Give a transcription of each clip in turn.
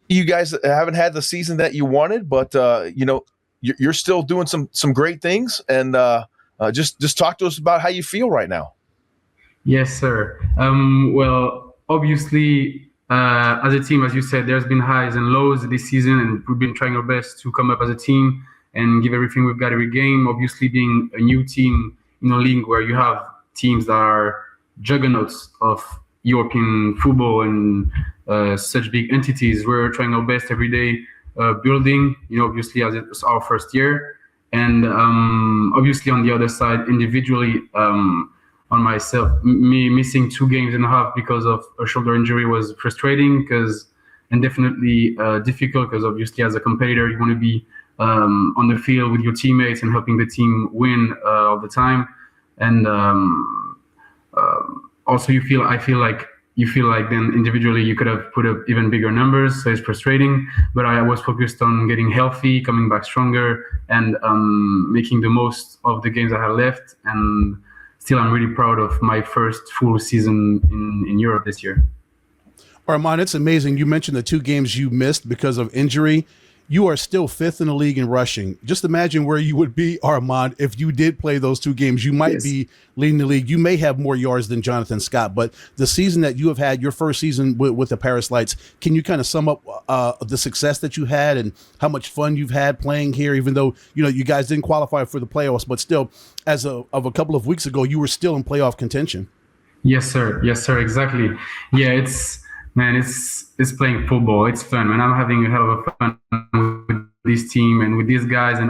You guys haven't had the season that you wanted, but you're still doing some great things. And just talk to us about how you feel right now. Yes, sir. Well, obviously, as a team, as you said, there's been highs and lows this season, and we've been trying our best to come up as a team and give everything we've got every game. Obviously, being a new team in a league where you have teams that are juggernauts of European football and such big entities, we're trying our best every day, building. Obviously, as it's our first year, and obviously on the other side, individually. On myself, me missing 2.5 games because of a shoulder injury was frustrating and definitely difficult because obviously as a competitor you want to be on the field with your teammates and helping the team win all the time. And also I feel like you feel like then individually you could have put up even bigger numbers, so it's frustrating. But I was focused on getting healthy, coming back stronger, and making the most of the games I had left. And still, I'm really proud of my first full season in Europe this year. Armand, it's amazing. You mentioned the 2 games you missed because of injury. You are still 5th in the league in rushing. Just imagine where you would be, Armand, if you did play those 2 games. You might be leading the league. You may have more yards than Jonathan Scott, but the season that you have had, your first season with the Paris Lights, can you kind of sum up the success that you had and how much fun you've had playing here, even though, you guys didn't qualify for the playoffs, but still, as of a couple of weeks ago, you were still in playoff contention. Yes, sir. Yes, sir. Exactly. Yeah, it's playing football. It's fun, man. I'm having a hell of a fun with this team and with these guys. And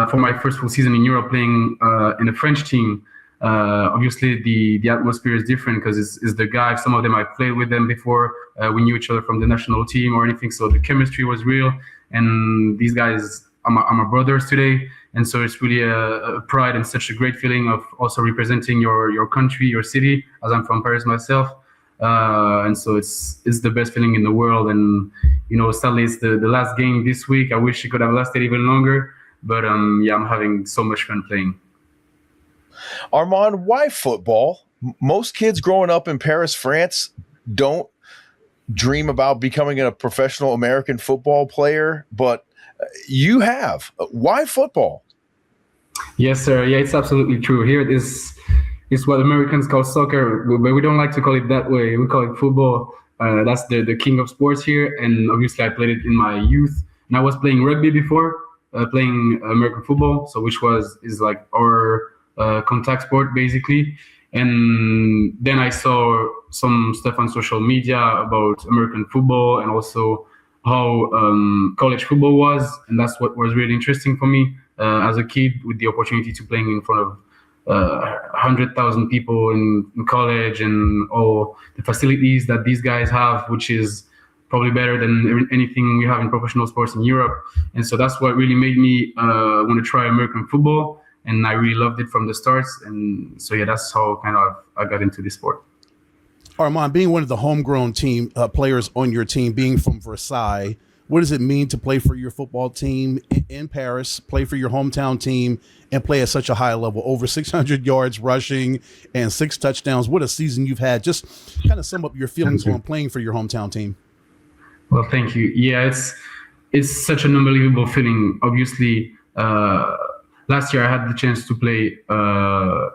for my first full season in Europe, playing in a French team, obviously the atmosphere is different because it's the guys. Some of them I played with them before. We knew each other from the national team or anything. So the chemistry was real. And these guys are my brothers today. And so it's really a pride and such a great feeling of also representing your country, your city, as I'm from Paris myself. And so it's the best feeling in the world. And sadly it's the last game this week. I wish it could have lasted even longer, but I'm having so much fun playing. Armand, why football? Most kids growing up in Paris, France, don't dream about becoming a professional American football player, but you have. Why football? Yes, sir. Yeah, it's absolutely true. Here it is. It's what Americans call soccer, but we don't like to call it that way. We call it football. That's the king of sports here. And obviously I played it in my youth. And I was playing rugby before, playing American football, so which is like our contact sport basically. And then I saw some stuff on social media about American football and also how college football was. And that's what was really interesting for me as a kid, with the opportunity to playing in front of 100,000 people in college and all the facilities that these guys have, which is probably better than anything we have in professional sports in Europe. And so that's what really made me want to try American football. And I really loved it from the start. And so, that's how kind of I got into this sport. Armand, being one of the homegrown team players on your team, being from Versailles, what does it mean to play for your football team in Paris, play for your hometown team, and play at such a high level? Over 600 yards rushing and 6 touchdowns. What a season you've had. Just kind of sum up your feelings on playing for your hometown team. Well, thank you. Yeah, it's such an unbelievable feeling. Obviously, last year I had the chance to play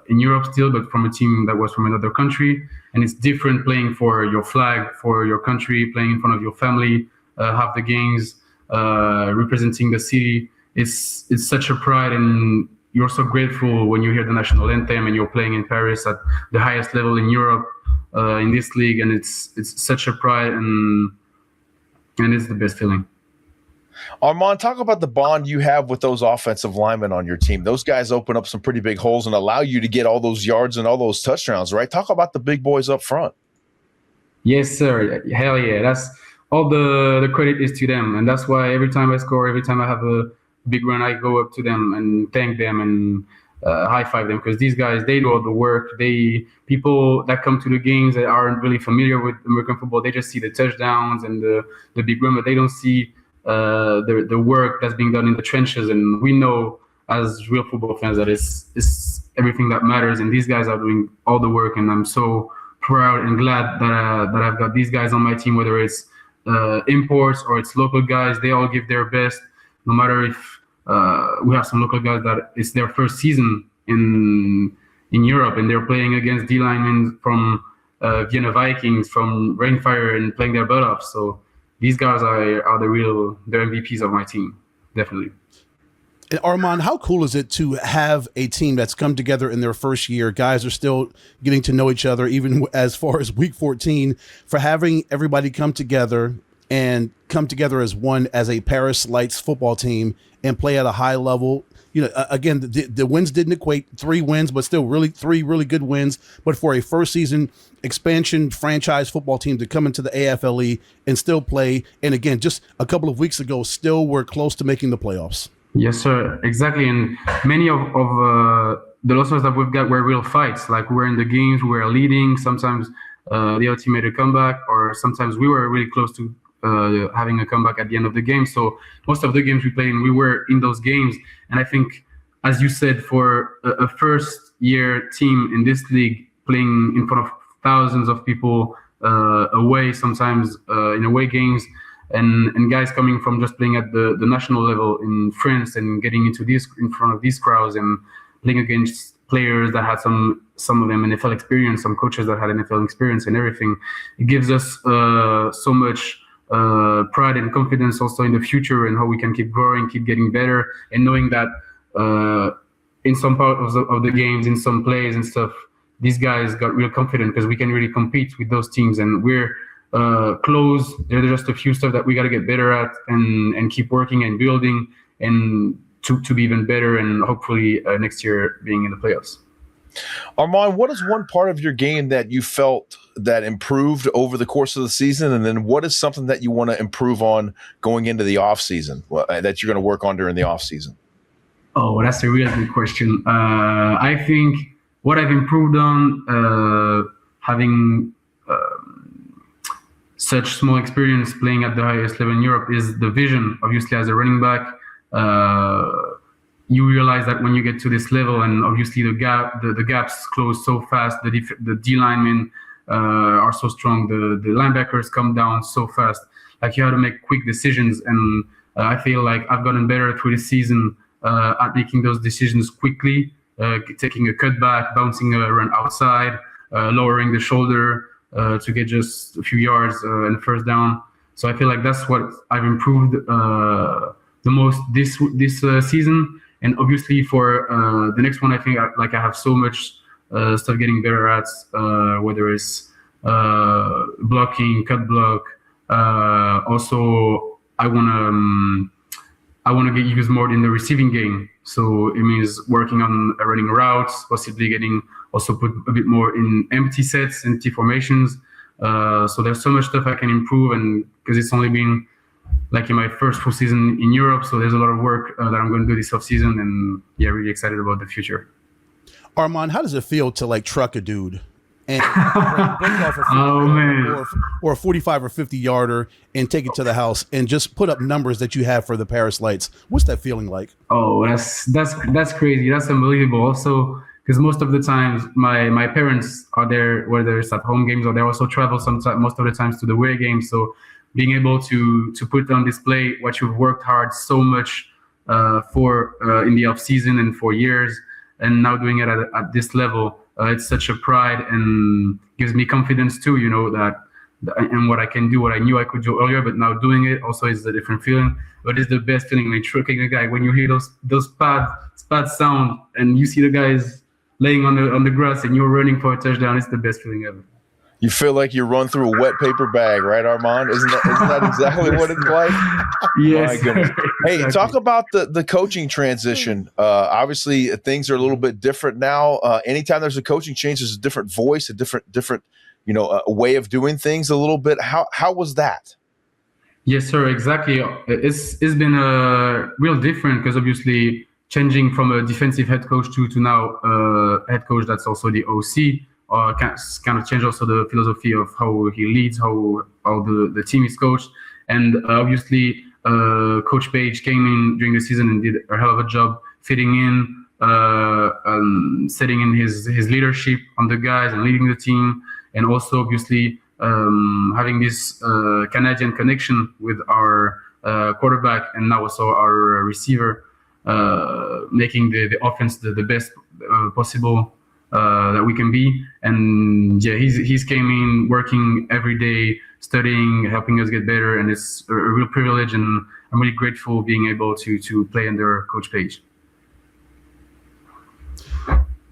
in Europe still, but from a team that was from another country. And it's different playing for your flag, for your country, playing in front of your family, have the games, representing the city. It's such a pride, and you're so grateful when you hear the national anthem and you're playing in Paris at the highest level in Europe in this league. And it's such a pride, and it's the best feeling. Armand, talk about the bond you have with those offensive linemen on your team. Those guys open up some pretty big holes and allow you to get all those yards and all those touchdowns, right? Talk about the big boys up front. Yes, sir. Hell yeah. That's all the credit is to them. And that's why every time I score, every time I have a big run, I go up to them and thank them and high five them, because these guys, they do all the work. People that come to the games that aren't really familiar with American football, they just see the touchdowns and the big run, but they don't see the work that's being done in the trenches. And we know as real football fans that it's everything that matters, and these guys are doing all the work. And I'm so proud and glad that I've got these guys on my team, whether it's imports or it's local guys. They all give their best, no matter if we have some local guys that it's their first season in Europe and they're playing against D linemen from Vienna Vikings, from Rainfire, and playing their butt off. So these guys are the MVPs of my team, definitely. And Armand, how cool is it to have a team that's come together in their first year? Guys are still getting to know each other, even as far as week 14, for having everybody come together as one, as a Paris Lights football team, and play at a high level. You know, again, the wins didn't equate 3 wins, but still really 3 really good wins. But for a first season expansion franchise football team to come into the AFLE and still play, and again, just a couple of weeks ago, still were close to making the playoffs. Yes, sir. Exactly. And many of the losses that we've got were real fights. Like, we were in the games, we were leading. Sometimes the other team made a comeback, or sometimes we were really close to having a comeback at the end of the game. So most of the games we played, we were in those games. And I think, as you said, for a first-year team in this league, playing in front of thousands of people away, sometimes in away games, and guys coming from just playing at the national level in France and getting into in front of these crowds and playing against players that had some of them NFL experience, some coaches that had NFL experience and everything, it gives us so much pride and confidence also in the future and how we can keep growing, keep getting better, and knowing that in some part of the games, in some plays and stuff, these guys got real confident because we can really compete with those teams, and we're close. There's just a few stuff that we got to get better at and keep working and building and to be even better, and hopefully next year being in the playoffs. Armand, what is one part of your game that you felt that improved over the course of the season? And then what is something that you want to improve on going into the off season that you're going to work on during the off season? Oh, that's a really good question. I think what I've improved on, having such small experience playing at the highest level in Europe, is the vision. Obviously, as a running back, you realize that when you get to this level, and obviously the gaps close so fast, the D linemen are so strong, the linebackers come down so fast. Like, you have to make quick decisions, and I feel like I've gotten better through the season at making those decisions quickly, taking a cutback, bouncing a run outside, lowering the shoulder to get just a few yards and first down. So I feel like that's what I've improved the most this season. And obviously for the next one, I think I have so much stuff getting better at, whether it's blocking, cut block. Also, I want to get used more in the receiving game. So it means working on running routes, possibly getting also put a bit more in empty sets, empty formations. So there's so much stuff I can improve, and because it's only been like in my first full season in Europe, so there's a lot of work that I'm going to do this off season, and yeah, really excited about the future. Armand, how does it feel to like truck a dude and bring it off or a 45 or 50 yarder and take it to the house and just put up numbers that you have for the Paris Lights? What's that feeling like? Oh, that's crazy. That's unbelievable. Also, because most of the times my parents are there, whether it's at home games or they also travel most of the times to the away games. So being able to put on display what you've worked hard so much for in the off season and for years, and now doing it at this level, it's such a pride and gives me confidence too. You know that and what I can do, what I knew I could do earlier, but now doing it also is a different feeling. But it's the best feeling when trucking a guy, when you hear those pad sound and you see the guys laying on the grass and you're running for a touchdown. It's the best feeling ever. You feel like you run through a wet paper bag, right, Armand? Isn't that exactly what it's like? Yes. My goodness. Hey, Exactly. talk about the coaching transition. Obviously, things are a little bit different now. Anytime there's a coaching change, there's a different voice, a different a way of doing things a little bit. How was that? Yes, sir. Exactly. It's been real different because obviously changing from a defensive head coach to now head coach that's also the OC. Kind of change also the philosophy of how he leads, how the team is coached. And obviously, Coach Page came in during the season and did a hell of a job fitting in, setting in his leadership on the guys and leading the team. And also, obviously, having this Canadian connection with our quarterback and now also our receiver, making the offense the best possible that we can be. And yeah, he's came in working every day, studying, helping us get better, and it's a real privilege, and I'm really grateful being able to play under Coach Page.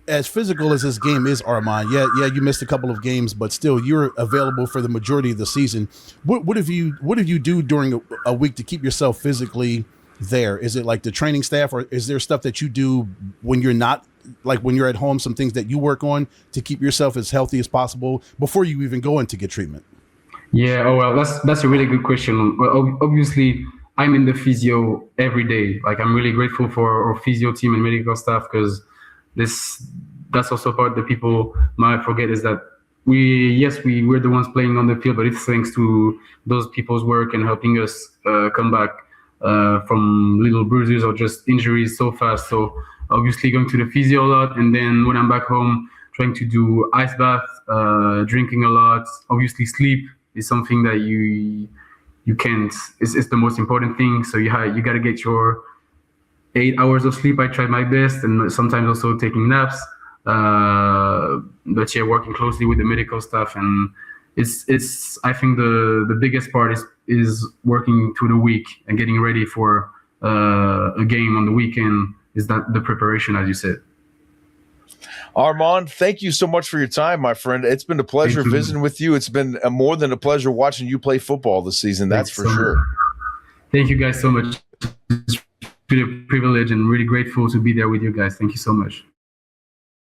As physical as this game is, Armand, yeah, you missed a couple of games, but still, you're available for the majority of the season. What have you do during a week to keep yourself physically there? Is it like the training staff, or is there stuff that you do when you're not, like when you're at home, some things that you work on to keep yourself as healthy as possible before you even go in to get treatment? Yeah, oh well, that's a really good question. Well, obviously, I'm in the physio every day. Like, I'm really grateful for our physio team and medical staff, because that's also part that people might forget, is that we're the ones playing on the field, but it's thanks to those people's work and helping us come back from little bruises or just injuries so fast. So obviously going to the physio a lot, and then when I'm back home, trying to do ice bath, drinking a lot. Obviously sleep is something that you can't, it's the most important thing. So you got to get your 8 hours of sleep. I try my best, and sometimes also taking naps. But yeah, working closely with the medical staff, and it's I think the biggest part is working through the week and getting ready for a game on the weekend. Is that the preparation, as you said? Armand, thank you so much for your time, my friend. It's been a pleasure visiting with you. It's been more than a pleasure watching you play football this season. That's for sure. Thank you guys so much. It's really a privilege and really grateful to be there with you guys. Thank you so much.